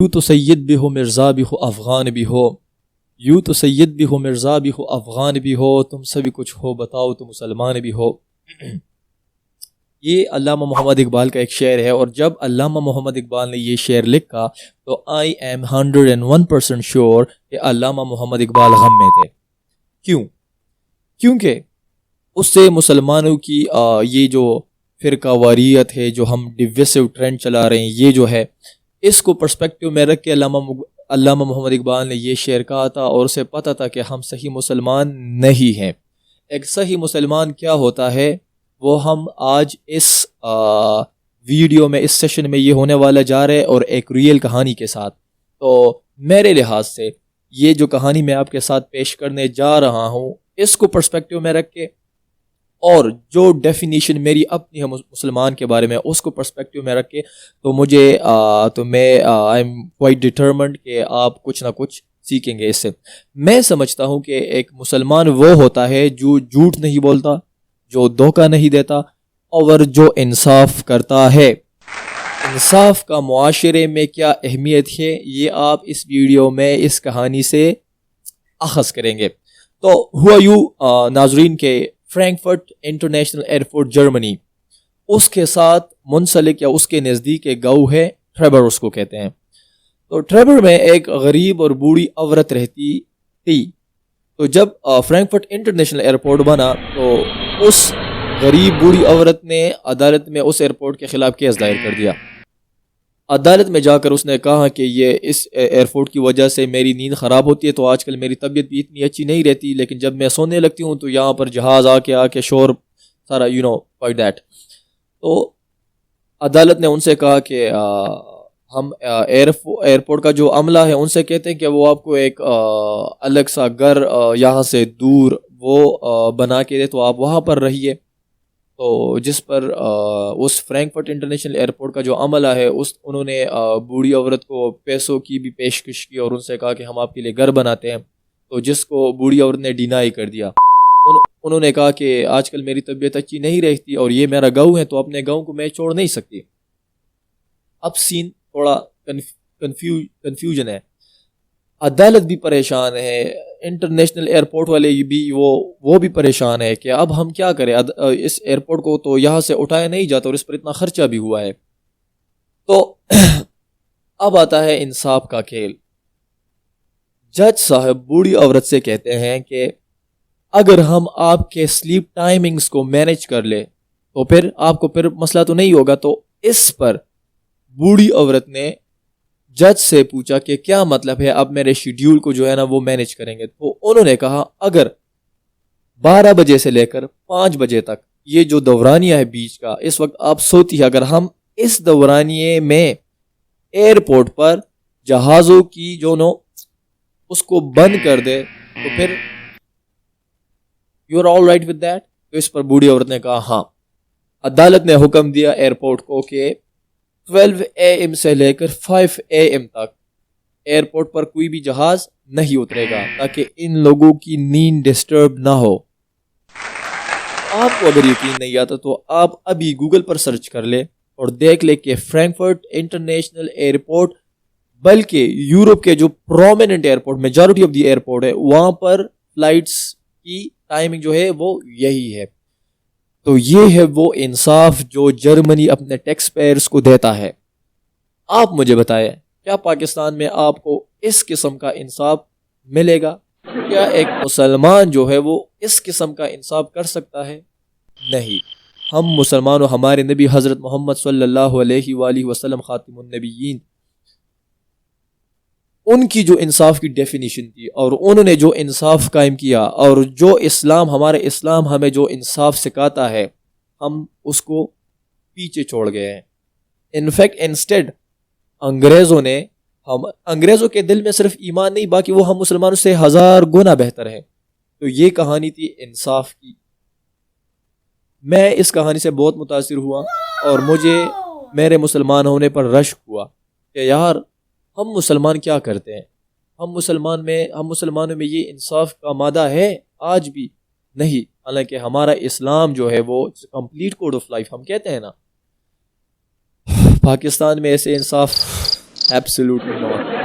یوں تو سید بھی ہو مرزا بھی ہو افغان بھی ہو، یوں تو سید بھی ہو مرزا بھی ہو افغان بھی ہو، تم سبھی کچھ ہو بتاؤ تو مسلمان بھی ہو۔ یہ علامہ محمد اقبال کا ایک شعر ہے، اور جب علامہ محمد اقبال نے یہ شعر لکھا تو آئی ایم 101% شیور کہ علامہ محمد اقبال غم میں تھے۔ کیوں؟ کیونکہ اس سے مسلمانوں کی یہ جو فرقہ واریت ہے، جو ہم ڈویسو ٹرینڈ چلا رہے ہیں، یہ جو ہے اس کو پرسپیکٹیو میں رکھ کے علامہ محمد اقبال نے یہ شعر کہا تھا، اور اسے پتہ تھا کہ ہم صحیح مسلمان نہیں ہیں۔ ایک صحیح مسلمان کیا ہوتا ہے وہ ہم آج اس ویڈیو میں، اس سیشن میں یہ ہونے والا جا رہے، اور ایک ریئل کہانی کے ساتھ۔ تو میرے لحاظ سے یہ جو کہانی میں آپ کے ساتھ پیش کرنے جا رہا ہوں، اس کو پرسپیکٹیو میں رکھ کے، اور جو ڈیفینیشن میری اپنی ہے مسلمان کے بارے میں اس کو پرسپیکٹیو میں رکھ کے، تو میں آئی ایم کوائٹ ڈٹرمنڈ کہ آپ کچھ نہ کچھ سیکھیں گے اس سے۔ میں سمجھتا ہوں کہ ایک مسلمان وہ ہوتا ہے جو جھوٹ نہیں بولتا، جو دھوکہ نہیں دیتا، اور جو انصاف کرتا ہے۔ انصاف کا معاشرے میں کیا اہمیت ہے، یہ آپ اس ویڈیو میں اس کہانی سے اخذ کریں گے۔ تو ہوا یوں ناظرین کے فرینکفرٹ انٹرنیشنل ایئرپورٹ جرمنی، اس کے ساتھ منسلک یا اس کے نزدیک ایک گاؤں ہے، ٹریبر اس کو کہتے ہیں۔ تو ٹریبر میں ایک غریب اور بوڑھی عورت رہتی تھی۔ تو جب فرینکفرٹ انٹرنیشنل ایئرپورٹ بنا تو اس غریب بوڑھی عورت نے عدالت میں اس ایئرپورٹ کے خلاف کیس دائر کر دیا۔ عدالت میں جا کر اس نے کہا کہ یہ اس ایئرپورٹ کی وجہ سے میری نیند خراب ہوتی ہے، تو آج کل میری طبیعت بھی اتنی اچھی نہیں رہتی، لیکن جب میں سونے لگتی ہوں تو یہاں پر جہاز آ کے شور سارا لائک دیٹ۔ تو عدالت نے ان سے کہا کہ ہم ایئرپورٹ کا جو عملہ ہے ان سے کہتے ہیں کہ وہ آپ کو ایک الگ سا گھر یہاں سے دور وہ بنا کے دے، تو آپ وہاں پر رہیے۔ تو جس پر اس فرینکفرٹ انٹرنیشنل ایئرپورٹ کا جو عملہ ہے انہوں نے بوڑھی عورت کو پیسوں کی بھی پیشکش کی، اور ان سے کہا کہ ہم آپ کے لیے گھر بناتے ہیں، تو جس کو بوڑھی عورت نے ڈینائی کر دیا۔ انہوں نے کہا کہ آج کل میری طبیعت اچھی نہیں رہتی، اور یہ میرا گاؤں ہے، تو اپنے گاؤں کو میں چھوڑ نہیں سکتی۔ اب سین تھوڑا کنفیوژن ہے، عدالت بھی پریشان ہے، انٹرنیشنل ایئرپورٹ والے بھی وہ بھی پریشان ہے کہ اب ہم کیا کریں، اس ایئرپورٹ کو تو یہاں سے اٹھایا نہیں جاتا، اور اس پر اتنا خرچہ بھی ہوا ہے۔ تو اب آتا ہے انصاف کا کھیل۔ جج صاحب بوڑھی عورت سے کہتے ہیں کہ اگر ہم آپ کے سلیپ ٹائمنگز کو مینیج کر لیں تو پھر آپ کو پھر مسئلہ تو نہیں ہوگا۔ تو اس پر بوڑھی عورت نے جج سے پوچھا کہ کیا مطلب ہے، اب میرے شیڈیول کو جو ہے نا وہ مینیج کریں گے؟ تو انہوں نے کہا اگر 12 بجے سے لے کر 5 بجے تک یہ جو دورانیہ ہے بیچ کا، اس وقت آپ سوتی ہے، اگر ہم اس دورانیے میں ایئرپورٹ پر جہازوں کی اس کو بند کر دے تو پھر you are all right with that. تو اس پر بوڑھی عورت نے کہا ہاں۔ عدالت نے حکم دیا ایئرپورٹ کو کہ 12 AM سے لے کر 5 AM تک ایئرپورٹ پر کوئی بھی جہاز نہیں اترے گا، تاکہ ان لوگوں کی نیند ڈسٹرب نہ ہو۔ آپ کو اگر یقین نہیں آتا تو آپ ابھی گوگل پر سرچ کر لیں اور دیکھ لیں کہ فرینکفرٹ انٹرنیشنل ایئرپورٹ، بلکہ یورپ کے جو prominent airport, majority of the airport ہے، وہاں پر فلائٹس کی ٹائمنگ جو ہے وہ یہی ہے۔ تو یہ ہے وہ انصاف جو جرمنی اپنے ٹیکس پیئرز کو دیتا ہے۔ آپ مجھے بتائیں، کیا پاکستان میں آپ کو اس قسم کا انصاف ملے گا؟ کیا ایک مسلمان جو ہے وہ اس قسم کا انصاف کر سکتا ہے؟ نہیں۔ ہم مسلمان و ہمارے نبی حضرت محمد صلی اللہ علیہ وآلہ وسلم خاتم النبیین، ان کی جو انصاف کی ڈیفینیشن تھی، اور انہوں نے جو انصاف قائم کیا، اور جو ہمارے اسلام ہمیں جو انصاف سکھاتا ہے، ہم اس کو پیچھے چھوڑ گئے ہیں۔ انفیکٹ انسٹیڈ انگریزوں کے دل میں صرف ایمان نہیں، باقی وہ ہم مسلمانوں سے 1000 گنا بہتر ہے۔ تو یہ کہانی تھی انصاف کی۔ میں اس کہانی سے بہت متاثر ہوا، اور مجھے میرے مسلمان ہونے پر رشک ہوا کہ یار ہم مسلمان کیا کرتے ہیں؟ ہم مسلمانوں میں یہ انصاف کا مادہ ہے آج بھی نہیں، حالانکہ ہمارا اسلام جو ہے وہ کمپلیٹ کوڈ آف لائف ہم کہتے ہیں نا۔ پاکستان میں ایسے انصاف Absolutely not.